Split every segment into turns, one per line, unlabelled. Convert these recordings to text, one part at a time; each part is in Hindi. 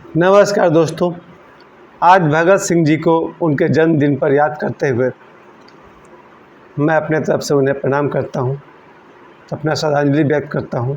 नमस्कार दोस्तों। आज भगत सिंह जी को उनके जन्मदिन पर याद करते हुए मैं अपने तरफ से उन्हें प्रणाम करता हूं, अपना श्रद्धांजलि व्यक्त करता हूं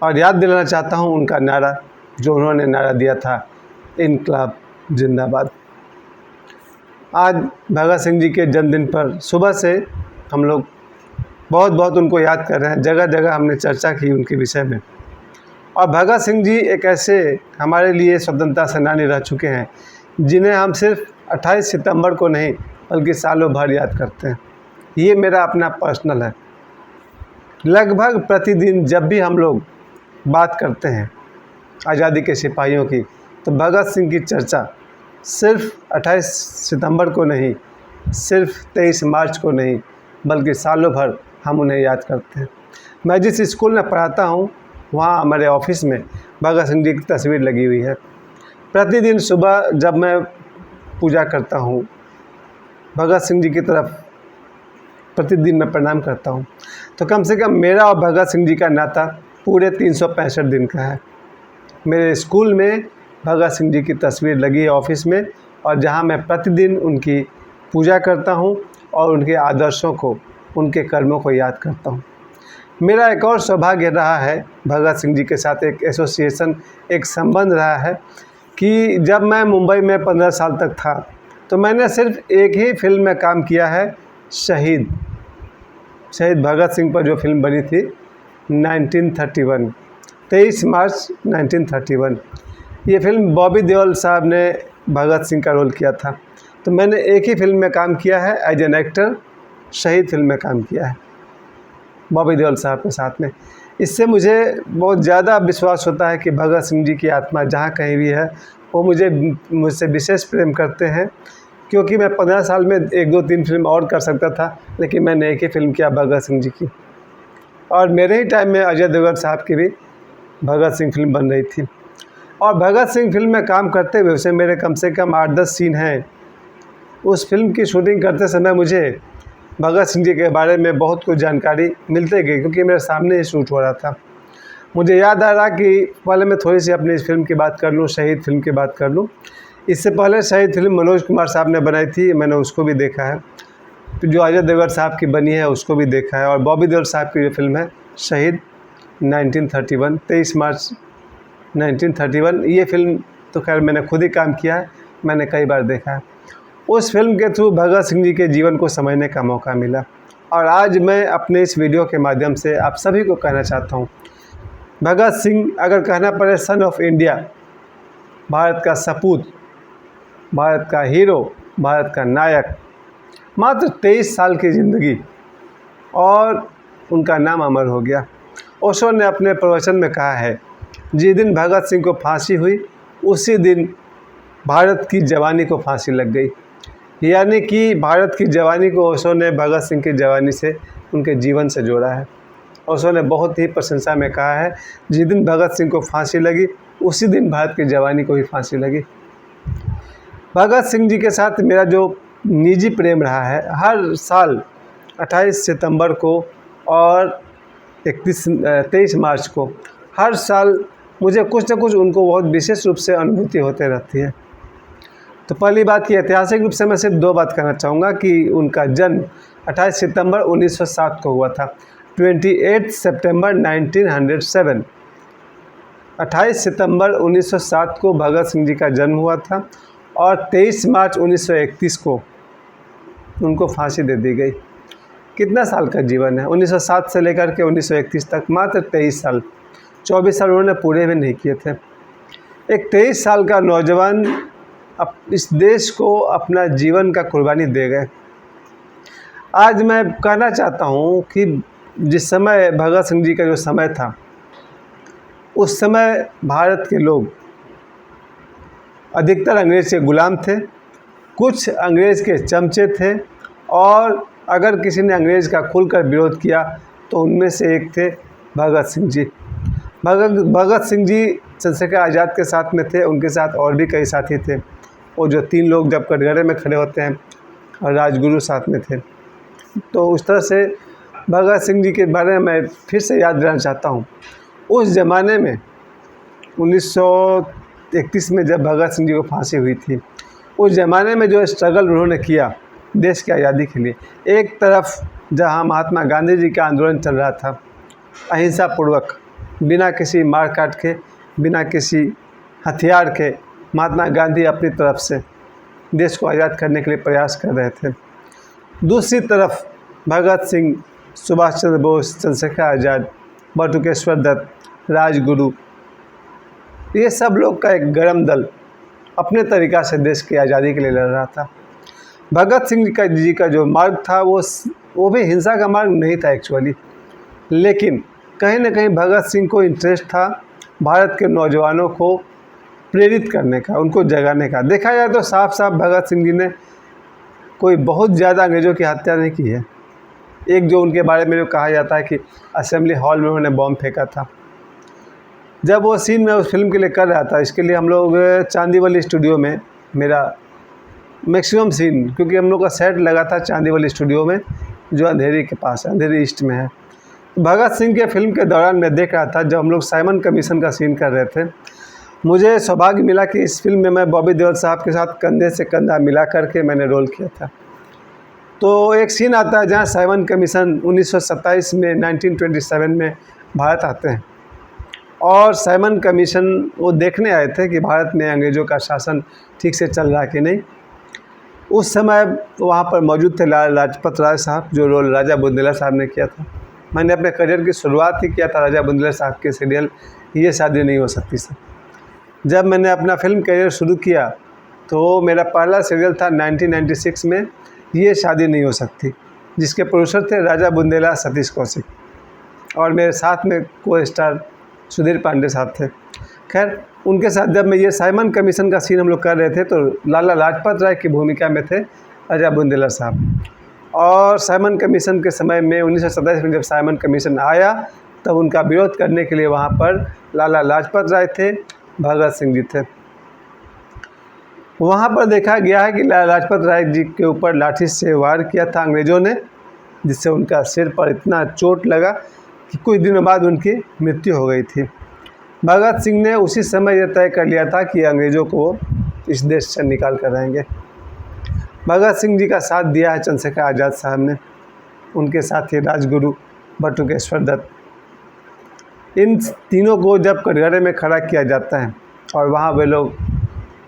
और याद दिलाना चाहता हूं उनका नारा जो उन्होंने नारा दिया था, इनकलाब जिंदाबाद। आज भगत सिंह जी के जन्मदिन पर सुबह से हम लोग बहुत उनको याद कर रहे हैं। जगह जगह हमने चर्चा की उनके विषय में। और भगत सिंह जी एक ऐसे हमारे लिए स्वतंत्रता सेनानी रह चुके हैं जिन्हें हम सिर्फ 28 सितंबर को नहीं बल्कि सालों भर याद करते हैं। ये मेरा अपना पर्सनल है। लगभग प्रतिदिन जब भी हम लोग बात करते हैं आज़ादी के सिपाहियों की, तो भगत सिंह की चर्चा सिर्फ 28 सितंबर को नहीं, सिर्फ 23 मार्च को नहीं, बल्कि सालों भर हम उन्हें याद करते हैं। मैं जिस स्कूल में पढ़ाता हूँ वहाँ हमारे ऑफिस में भगत सिंह जी की तस्वीर लगी हुई है। प्रतिदिन सुबह जब मैं पूजा करता हूँ, भगत सिंह जी की तरफ प्रतिदिन मैं प्रणाम करता हूँ, तो कम से कम मेरा और भगत सिंह जी का नाता पूरे 365 दिन का है। मेरे स्कूल में भगत सिंह जी की तस्वीर लगी है ऑफिस में, और जहाँ मैं प्रतिदिन उनकी पूजा करता हूँ और उनके आदर्शों को, उनके कर्मों को याद करता हूँ। मेरा एक और सौभाग्य रहा है भगत सिंह जी के साथ, एक एसोसिएशन, एक संबंध रहा है कि जब मैं मुंबई में 15 साल तक था तो मैंने सिर्फ एक ही फिल्म में काम किया है, शहीद भगत सिंह पर जो फिल्म बनी थी 1931, 23 मार्च 1931। ये फिल्म बॉबी देओल साहब ने भगत सिंह का रोल किया था। तो मैंने एक ही फिल्म में काम किया है एज एन एक्टर, शहीद फिल्म में काम किया है बॉबी देओल साहब के साथ में। इससे मुझे बहुत ज़्यादा विश्वास होता है कि भगत सिंह जी की आत्मा जहाँ कहीं भी है वो मुझसे विशेष प्रेम करते हैं, क्योंकि मैं 15 साल में 1, 2, 3 फिल्म और कर सकता था, लेकिन मैंने एक ही फिल्म किया भगत सिंह जी की। और मेरे ही टाइम में अजय देवगन साहब की भी भगत सिंह फिल्म बन रही थी। और भगत सिंह फिल्म में काम करते हुए उसे मेरे कम से कम 8-10 सीन हैं। उस फिल्म की शूटिंग करते समय मुझे भगत सिंह जी के बारे में बहुत कुछ जानकारी मिलते गई, क्योंकि मेरे सामने ही शूट हो रहा था। मुझे याद आ रहा कि पहले मैं थोड़ी सी अपनी इस फिल्म की बात कर लूँ, शहीद फिल्म की बात कर लूँ। इससे पहले शहीद फिल्म मनोज कुमार साहब ने बनाई थी, मैंने उसको भी देखा है। तो जो अजय देवगन साहब की बनी है उसको भी देखा है। और बॉबी देओल साहब की जो फिल्म है शहीद 1931, 23 मार्च 1931, ये फिल्म तो खैर मैंने खुद ही काम किया है, मैंने कई बार देखा है। उस फिल्म के थ्रू भगत सिंह जी के जीवन को समझने का मौका मिला। और आज मैं अपने इस वीडियो के माध्यम से आप सभी को कहना चाहता हूँ, भगत सिंह, अगर कहना पड़े सन ऑफ इंडिया, भारत का सपूत, भारत का हीरो, भारत का नायक, मात्र 23 साल की ज़िंदगी और उनका नाम अमर हो गया। ओशो ने अपने प्रवचन में कहा है, जिस दिन भगत सिंह को फांसी हुई उसी दिन भारत की जवानी को फांसी लग गई। यानी कि भारत की जवानी को ओशो ने भगत सिंह की जवानी से, उनके जीवन से जोड़ा है। ओशो ने बहुत ही प्रशंसा में कहा है, जिस दिन भगत सिंह को फांसी लगी उसी दिन भारत की जवानी को ही फांसी लगी। भगत सिंह जी के साथ मेरा जो निजी प्रेम रहा है, हर साल 28 सितंबर को और 23 मार्च को, हर साल मुझे कुछ न कुछ उनको बहुत विशेष रूप से अनुभूति होते रहती है। तो पहली बात की ऐतिहासिक रूप से मैं सिर्फ 2 बात कहना चाहूँगा कि उनका जन्म 28 सितंबर 1907 को हुआ था। 28 सितंबर 1907, 28 सितंबर 1907 को भगत सिंह जी का जन्म हुआ था और 23 मार्च 1931 को उनको फांसी दे दी गई। कितना साल का जीवन है, 1907 से लेकर के 1931 तक, मात्र 23 साल, 24 साल उन्होंने पूरे भी नहीं किए थे। एक 23 साल का नौजवान इस देश को अपना जीवन का कुर्बानी दे गए। आज मैं कहना चाहता हूँ कि जिस समय भगत सिंह जी का जो समय था, उस समय भारत के लोग अधिकतर अंग्रेज़ के गुलाम थे, कुछ अंग्रेज़ के चमचे थे, और अगर किसी ने अंग्रेज़ का खुलकर विरोध किया तो उनमें से एक थे भगत सिंह जी। भगत सिंह जी चंद्रशेखर आज़ाद के साथ में थे, उनके साथ और भी कई साथी थे। वो जो 3 लोग जब कटघरे में खड़े होते हैं और राजगुरु साथ में थे। तो उस तरह से भगत सिंह जी के बारे में मैं फिर से याद दिलाना चाहता हूँ। उस ज़माने में 1931 में जब भगत सिंह जी को फांसी हुई थी, उस ज़माने में जो स्ट्रगल उन्होंने किया देश की आज़ादी के लिए, एक तरफ जहां महात्मा गांधी जी का आंदोलन चल रहा था अहिंसा पूर्वक, बिना किसी मार काट के, बिना किसी हथियार के, महात्मा गांधी अपनी तरफ से देश को आज़ाद करने के लिए प्रयास कर रहे थे। दूसरी तरफ भगत सिंह, सुभाष चंद्र बोस, चंद्रशेखर आज़ाद, बटुकेश्वर दत्त, राजगुरु, ये सब लोग का एक गर्म दल अपने तरीक़ा से देश की आज़ादी के लिए लड़ रहा था। भगत सिंह जी का जो मार्ग था वो भी हिंसा का मार्ग नहीं था एक्चुअली, लेकिन कहीं ना कहीं भगत सिंह को इंटरेस्ट था भारत के नौजवानों को प्रेरित करने का, उनको जगाने का। देखा जाए तो साफ साफ भगत सिंह जी ने कोई बहुत ज़्यादा अंग्रेज़ों की हत्या नहीं की है। एक जो उनके बारे में जो कहा जाता है कि असेंबली हॉल में उन्होंने बॉम्ब फेंका था, जब वो सीन मैं उस फिल्म के लिए कर रहा था, इसके लिए हम लोग चांदीवली स्टूडियो में, मेरा मैक्सिमम सीन, क्योंकि हम लोग का सेट लगा था चांदीवली स्टूडियो में जो अंधेरी के पास है, अंधेरी ईस्ट में है। भगत सिंह के फिल्म के दौरान मैं देख रहा था जब हम लोग साइमन कमीशन का सीन कर रहे थे, मुझे सौभाग्य मिला कि इस फिल्म में मैं बॉबी देओल साहब के साथ कंधे से कंधा मिला करके मैंने रोल किया था। तो एक सीन आता है जहाँ साइमन कमीशन 1927 में 1927 में भारत आते हैं और साइमन कमीशन वो देखने आए थे कि भारत में अंग्रेज़ों का शासन ठीक से चल रहा है कि नहीं। उस समय वहाँ पर मौजूद थे लाला लाजपत राय साहब, जो रोल राजा बुंदेला साहब ने किया था। मैंने अपने करियर की शुरुआत ही किया था राजा बुंदेला साहब के सीरियल ये शादी नहीं हो सकती से। जब मैंने अपना फिल्म करियर शुरू किया तो मेरा पहला सीरियल था 1996 में ये शादी नहीं हो सकती, जिसके प्रोड्यूसर थे राजा बुंदेला, सतीश कौशिक, और मेरे साथ में को स्टार सुधीर पांडे साहब थे। खैर, उनके साथ जब मैं ये साइमन कमीशन का सीन हम लोग कर रहे थे तो लाला लाजपत राय की भूमिका में थे राजा बुंदेला साहब। और साइमन कमीशन के समय में 1927 में जब साइमन कमीशन आया तब उनका विरोध करने के लिए वहाँ पर लाला लाजपत राय थे, भगत सिंह जी थे। वहाँ पर देखा गया है कि लाला लाजपत राय जी के ऊपर लाठी से वार किया था अंग्रेज़ों ने, जिससे उनका सिर पर इतना चोट लगा कि कुछ दिनों बाद उनकी मृत्यु हो गई थी। भगत सिंह ने उसी समय यह तय कर लिया था कि अंग्रेज़ों को इस देश से निकाल कर रहेंगे। भगत सिंह जी का साथ दिया है चंद्रशेखर आज़ाद साहब ने, उनके साथ ही राजगुरु, बटुकेश्वर दत्त। इन तीनों को जब कटघरे में खड़ा किया जाता है और वहाँ वे लोग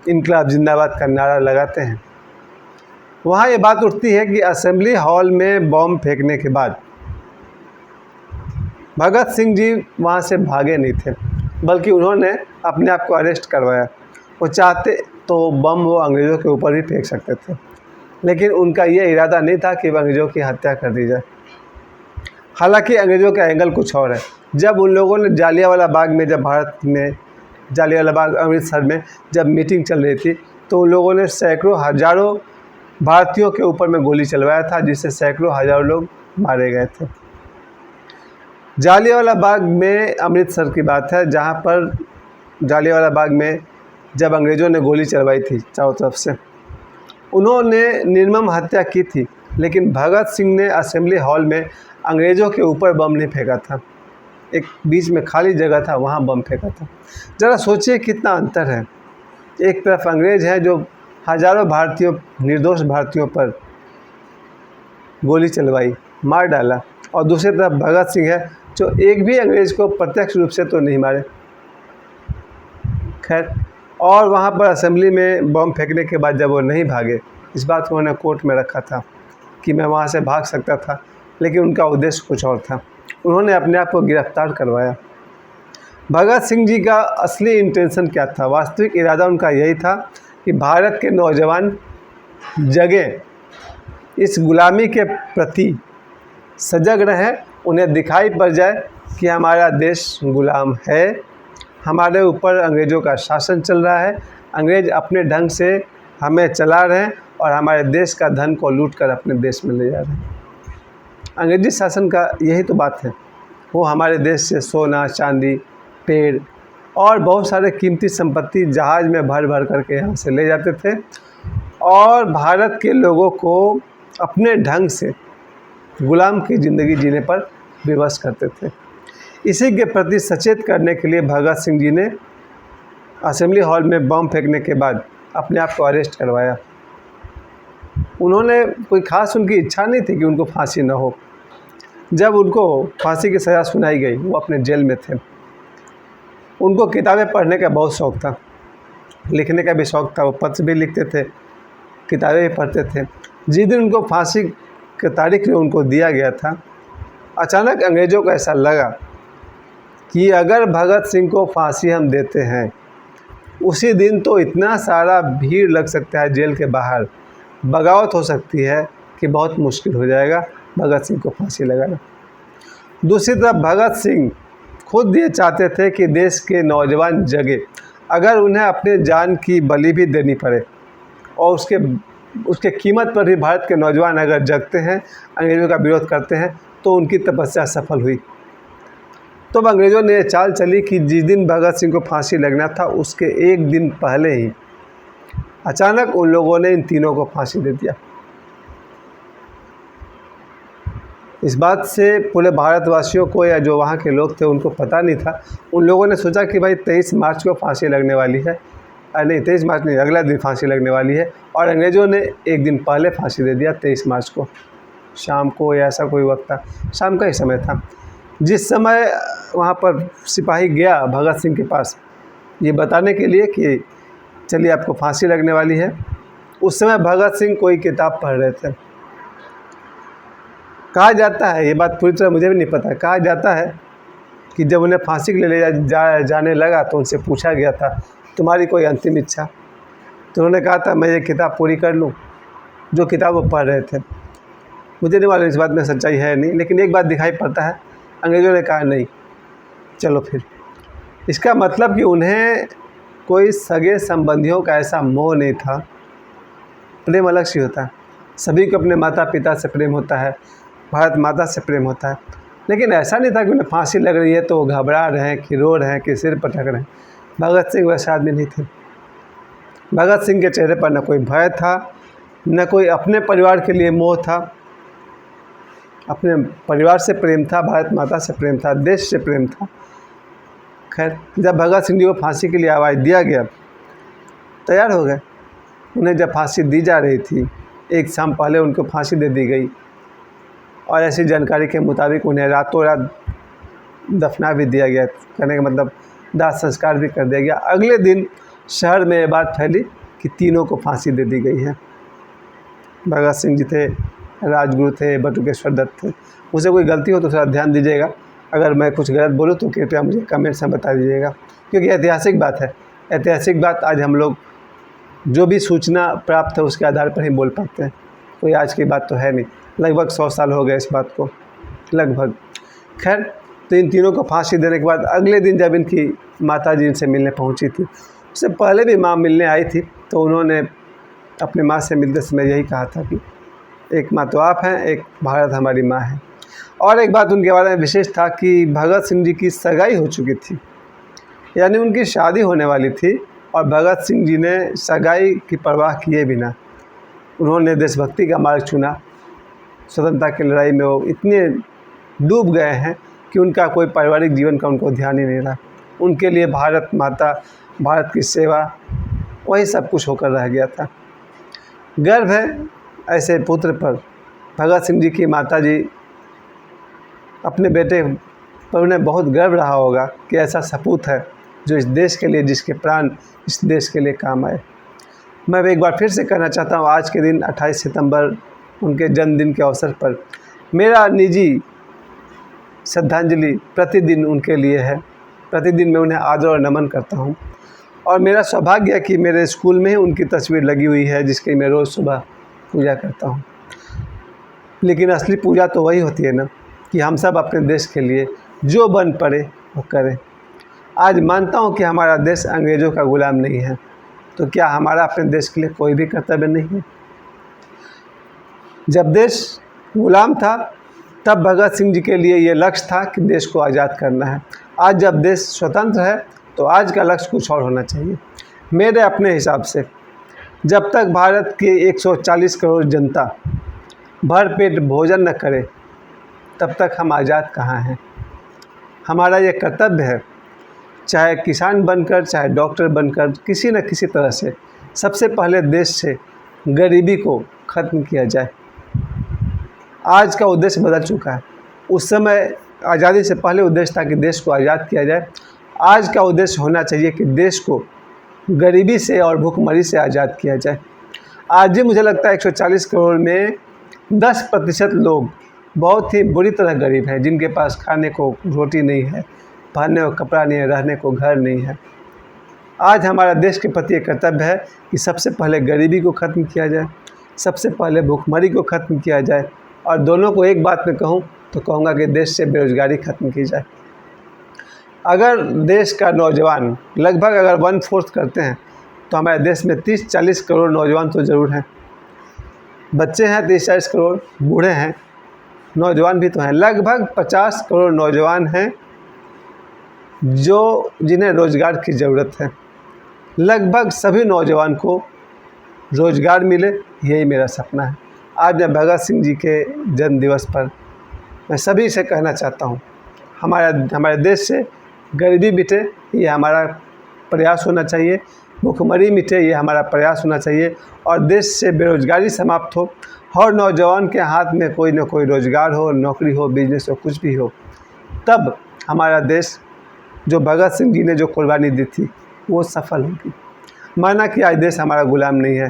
इनकलाब जिंदाबाद का नारा लगाते हैं, वहाँ ये बात उठती है कि असेंबली हॉल में बॉम्ब फेंकने के बाद भगत सिंह जी वहाँ से भागे नहीं थे, बल्कि उन्होंने अपने आप को अरेस्ट करवाया। वो चाहते तो बम वो अंग्रेज़ों के ऊपर भी फेंक सकते थे, लेकिन उनका ये इरादा नहीं था कि अंग्रेज़ों की हत्या कर दी जाए। हालांकि अंग्रेज़ों का एंगल कुछ और है। जब उन लोगों ने जालियांवाला बाग में, जब भारत में जालियांवाला बाग अमृतसर में जब मीटिंग चल रही थी, तो उन लोगों ने सैकड़ों हज़ारों भारतीयों के ऊपर में गोली चलवाया था, जिससे सैकड़ों हज़ारों लोग मारे गए थे। जालियांवाला बाग में अमृतसर की बात है, जहाँ पर जालियांवाला बाग में जब अंग्रेज़ों ने गोली चलवाई थी चारों तरफ से, उन्होंने निर्मम हत्या की थी, लेकिन भगत सिंह ने असेंबली हॉल में अंग्रेज़ों के ऊपर बम नहीं फेंका था। एक बीच में खाली जगह था, वहाँ बम फेंका था। ज़रा सोचिए कितना अंतर है। एक तरफ अंग्रेज़ हैं जो हज़ारों भारतीयों, निर्दोष भारतीयों पर गोली चलवाई, मार डाला, और दूसरी तरफ भगत सिंह है जो एक भी अंग्रेज़ को प्रत्यक्ष रूप से तो नहीं मारे। खैर, और वहाँ पर असेंबली में बम फेंकने के बाद जब वो नहीं भागे, इस बात को उन्होंने कोर्ट में रखा था कि मैं वहाँ से भाग सकता था, लेकिन उनका उद्देश्य कुछ और था। उन्होंने अपने आप को गिरफ्तार करवाया। भगत सिंह जी का असली इंटेंशन क्या था? वास्तविक इरादा उनका यही था कि भारत के नौजवान जगें, इस गुलामी के प्रति सजग रहें, उन्हें दिखाई पड़ जाए कि हमारा देश गुलाम है, हमारे ऊपर अंग्रेज़ों का शासन चल रहा है, अंग्रेज़ अपने ढंग से हमें चला रहे हैं और हमारे देश का धन को लूट कर अपने देश में ले जा रहे हैं। अंग्रेज़ी शासन का यही तो बात है। वो हमारे देश से सोना, चांदी, पेड़ और बहुत सारे कीमती संपत्ति जहाज़ में भर भर करके यहाँ से ले जाते थे और भारत के लोगों को अपने ढंग से गुलाम की ज़िंदगी जीने पर विवश करते थे। इसी के प्रति सचेत करने के लिए भगत सिंह जी ने असेंबली हॉल में बम फेंकने के बाद अपने आप को अरेस्ट करवाया। उन्होंने कोई ख़ास उनकी इच्छा नहीं थी कि उनको फांसी न हो। जब उनको फांसी की सज़ा सुनाई गई वो अपने जेल में थे। उनको किताबें पढ़ने का बहुत शौक़ था, लिखने का भी शौक़ था। वो पत्र भी लिखते थे, किताबें भी पढ़ते थे। जिस दिन उनको फांसी की तारीख में उनको दिया गया था, अचानक अंग्रेज़ों को ऐसा लगा कि अगर भगत सिंह को फांसी हम देते हैं, उसी दिन तो इतना सारा भीड़ लग सकता है जेल के बाहर, बगावत हो सकती है कि बहुत मुश्किल हो जाएगा भगत सिंह को फांसी लगाना। दूसरी तरफ भगत सिंह खुद ये चाहते थे कि देश के नौजवान जगे, अगर उन्हें अपने जान की बलि भी देनी पड़े और उसके कीमत पर भी भारत के नौजवान अगर जगते हैं, अंग्रेज़ों का विरोध करते हैं, तो उनकी तपस्या सफल हुई। तो अंग्रेज़ों ने चाल चली कि जिस दिन भगत सिंह को फांसी लगना था उसके एक दिन पहले ही अचानक उन लोगों ने इन तीनों को फांसी दे दिया। इस बात से पूरे भारतवासियों को या जो वहाँ के लोग थे उनको पता नहीं था। उन लोगों ने सोचा कि भाई 23 मार्च को फांसी लगने वाली है, नहीं 23 मार्च नहीं, अगला दिन फांसी लगने वाली है। और अंग्रेज़ों ने एक दिन पहले फांसी दे दिया, 23 मार्च को शाम को, या ऐसा कोई वक्त था, शाम का ही समय था। जिस समय वहाँ पर सिपाही गया भगत सिंह के पास ये बताने के लिए कि चलिए आपको फांसी लगने वाली है, उस समय भगत सिंह कोई किताब पढ़ रहे थे। कहा जाता है, ये बात पूरी तरह मुझे भी नहीं पता, कहा जाता है कि जब उन्हें फांसी के लिए जाने लगा तो उनसे पूछा गया था तुम्हारी कोई अंतिम इच्छा, तो उन्होंने कहा था मैं ये किताब पूरी कर लूँ, जो किताब वो पढ़ रहे थे। मुझे नहीं मालूम इस बात में सच्चाई है नहीं, लेकिन एक बात दिखाई पड़ता है, अंग्रेज़ों ने कहा नहीं चलो फिर। इसका मतलब कि उन्हें कोई सगे संबंधियों का ऐसा मोह नहीं था। प्रेम अलग सी होता है, सभी को अपने माता पिता से प्रेम होता है, भारत माता से प्रेम होता है, लेकिन ऐसा नहीं था कि उन्हें फांसी लग रही है तो वो घबरा रहे हैं कि रो रहे हैं कि सिर पटक रहे हैं। भगत सिंह वैसे आदमी नहीं थे। भगत सिंह के चेहरे पर न कोई भय था, न कोई अपने परिवार के लिए मोह था। अपने परिवार से प्रेम था, भारत माता से प्रेम था, देश से प्रेम था। खैर, जब भगत सिंह जी को फांसी के लिए आवाज़ दिया गया, तैयार हो गए। उन्हें जब फांसी दी जा रही थी, एक शाम पहले उनको फांसी दे दी गई और ऐसी जानकारी के मुताबिक उन्हें रातों रात दफना भी दिया गया। कहने का मतलब दाह संस्कार भी कर दिया गया। अगले दिन शहर में ये बात फैली कि तीनों को फांसी दे दी गई है। भगत सिंह जी थे, राजगुरु थे, बटुकेश्वर दत्त थे। मुझसे कोई गलती हो तो थोड़ा ध्यान दीजिएगा, अगर मैं कुछ गलत बोलूँ तो कृपया मुझे कमेंट्स में बता दीजिएगा, क्योंकि ऐतिहासिक बात है। ऐतिहासिक बात आज हम लोग जो भी सूचना प्राप्त है उसके आधार पर ही बोल पाते हैं, कोई आज की बात तो है नहीं। लगभग 100 साल हो गए इस बात को, लगभग। खैर, तो इन तीनों को फांसी देने के बाद अगले दिन जब इनकी माता जी इनसे मिलने पहुंची थी, उससे पहले भी माँ मिलने आई थी, तो उन्होंने अपने माँ से मिलते समय यही कहा था कि एक माँ तो आप हैं, एक भारत हमारी माँ है। और एक बात उनके बारे में विशेष था कि भगत सिंह जी की सगाई हो चुकी थी, यानी उनकी शादी होने वाली थी, और भगत सिंह जी ने सगाई की परवाह किए बिना उन्होंने देशभक्ति का मार्ग चुना। स्वतंत्रता की लड़ाई में वो इतने डूब गए हैं कि उनका कोई पारिवारिक जीवन का उनको ध्यान ही नहीं रहा। उनके लिए भारत माता, भारत की सेवा, वही सब कुछ होकर रह गया था। गर्व है ऐसे पुत्र पर। भगत सिंह जी की माता जी अपने बेटे पर उन्हें बहुत गर्व रहा होगा कि ऐसा सपूत है जो इस देश के लिए, जिसके प्राण इस देश के लिए काम आए। मैं एक बार फिर से कहना चाहता हूँ, आज के दिन 28 सितंबर उनके जन्मदिन के अवसर पर मेरा निजी श्रद्धांजलि प्रतिदिन उनके लिए है। प्रतिदिन मैं उन्हें आदर और नमन करता हूँ, और मेरा सौभाग्य है कि मेरे स्कूल में ही उनकी तस्वीर लगी हुई है, जिसकी मैं रोज़ सुबह पूजा करता हूँ। लेकिन असली पूजा तो वही होती है ना, कि हम सब अपने देश के लिए जो बन पड़े वो करें। आज मानता हूँ कि हमारा देश अंग्रेज़ों का गुलाम नहीं है, तो क्या हमारा अपने देश के लिए कोई भी कर्तव्य नहीं है? जब देश गुलाम था तब भगत सिंह जी के लिए ये लक्ष्य था कि देश को आज़ाद करना है। आज जब देश स्वतंत्र है तो आज का लक्ष्य कुछ और होना चाहिए। मेरे अपने हिसाब से जब तक भारत के 140 करोड़ जनता भरपेट भोजन न करे तब तक हम आज़ाद कहाँ हैं। हमारा ये कर्तव्य है चाहे किसान बनकर, चाहे डॉक्टर बनकर, किसी न किसी तरह से सबसे पहले देश से गरीबी को ख़त्म किया जाए। आज का उद्देश्य बदल चुका है। उस समय आज़ादी से पहले उद्देश्य था कि देश को आज़ाद किया जाए। आज का उद्देश्य होना चाहिए कि देश को गरीबी से और भूखमरी से आज़ाद किया जाए। आज भी मुझे लगता है 140 करोड़ में 10% लोग बहुत ही बुरी तरह गरीब हैं, जिनके पास खाने को रोटी नहीं है, पहनने को कपड़ा नहीं है, रहने को घर नहीं है। आज हमारा देश के प्रति एक कर्तव्य है कि सबसे पहले गरीबी को ख़त्म किया जाए, सबसे पहले भूखमरी को ख़त्म किया जाए, और दोनों को एक बात में कहूँ तो कहूँगा कि देश से बेरोज़गारी ख़त्म की जाए। अगर देश का नौजवान लगभग अगर 1/4 करते हैं तो हमारे देश में 30-40 करोड़ नौजवान तो ज़रूर हैं। बच्चे हैं 30-40 करोड़, बूढ़े हैं, नौजवान भी तो हैं। लगभग 50 करोड़ नौजवान हैं जिन्हें रोज़गार की ज़रूरत है। लगभग सभी नौजवान को रोज़गार मिले, यही मेरा सपना है। आज मैं भगत सिंह जी के जन्म दिवस पर मैं सभी से कहना चाहता हूँ, हमारे देश से गरीबी मिटे, ये हमारा प्रयास होना चाहिए। भूखमरी मिटे, ये हमारा प्रयास होना चाहिए। और देश से बेरोज़गारी समाप्त हो, हर नौजवान के हाथ में कोई ना कोई रोज़गार हो, नौकरी हो, बिजनेस हो, कुछ भी हो। तब हमारा देश, जो भगत सिंह जी ने जो कुर्बानी दी थी, वो सफल होगी। माना कि आज देश हमारा गुलाम नहीं है,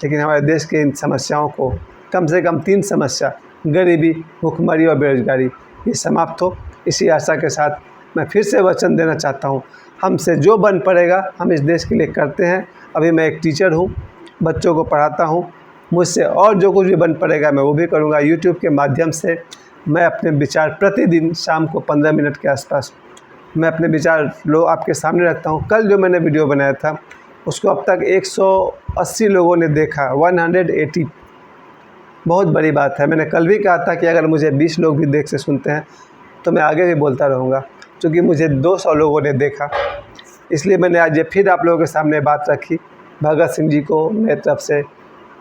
लेकिन हमारे देश के इन समस्याओं को कम से कम 3 समस्या, गरीबी, भूखमरी और बेरोज़गारी, ये समाप्त हो। इसी आशा के साथ मैं फिर से वचन देना चाहता हूँ, हमसे जो बन पड़ेगा हम इस देश के लिए करते हैं। अभी मैं एक टीचर हूँ, बच्चों को पढ़ाता हूँ, मुझसे और जो कुछ भी बन पड़ेगा मैं वो भी करूँगा। यूट्यूब के माध्यम से मैं अपने विचार प्रतिदिन शाम को 15 मिनट के आसपास मैं अपने विचार आपके सामने रखता हूँ। कल जो मैंने वीडियो बनाया था उसको अब तक 180 लोगों ने देखा, 180, बहुत बड़ी बात है। मैंने कल भी कहा था कि अगर मुझे 20 लोग भी देख से सुनते हैं तो मैं आगे भी बोलता रहूँगा, क्योंकि मुझे 200 लोगों ने देखा। इसलिए मैंने आज ये फिर आप लोगों के सामने बात रखी। भगत सिंह जी को मेरी तरफ से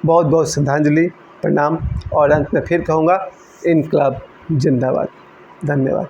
बहुत बहुत श्रद्धांजलि, प्रणाम, और अंत में फिर कहूँगा, इनकलाब जिंदाबाद। धन्यवाद।